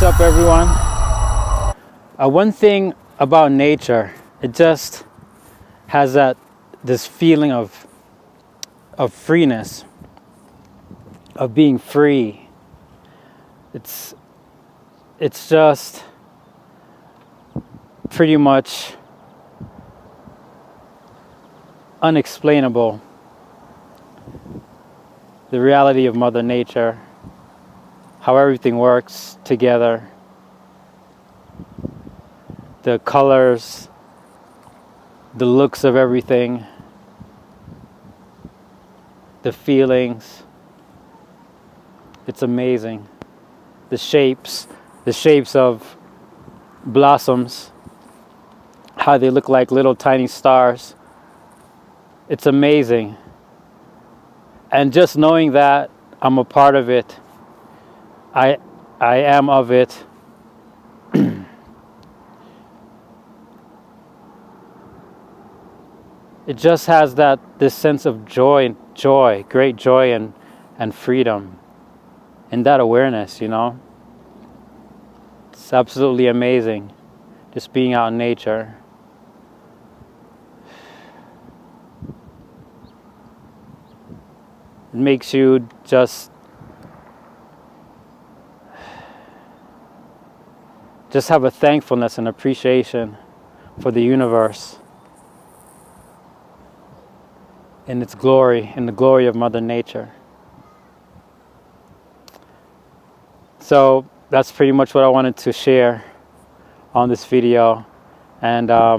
What's up, everyone? One thing about nature, it just has this feeling of freeness, of being free. It's just pretty much unexplainable. The reality of Mother Nature, how everything works together, the colors, the looks of everything, the feelings. It's amazing. The shapes of blossoms, how they look like little tiny stars. It's amazing. And just knowing that I'm a part of it, I am of it, it just has this sense of joy, great joy and freedom, and that awareness, It's absolutely amazing, just being out in nature. It makes you just have a thankfulness and appreciation for the universe and its glory, and the glory of Mother Nature. So that's pretty much what I wanted to share on this video, and I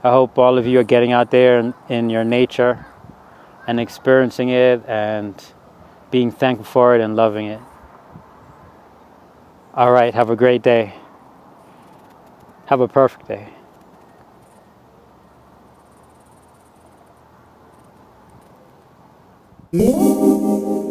hope all of you are getting out there in your nature and experiencing it and being thankful for it and loving it. All right, have a great day. Have a perfect day. Yeah.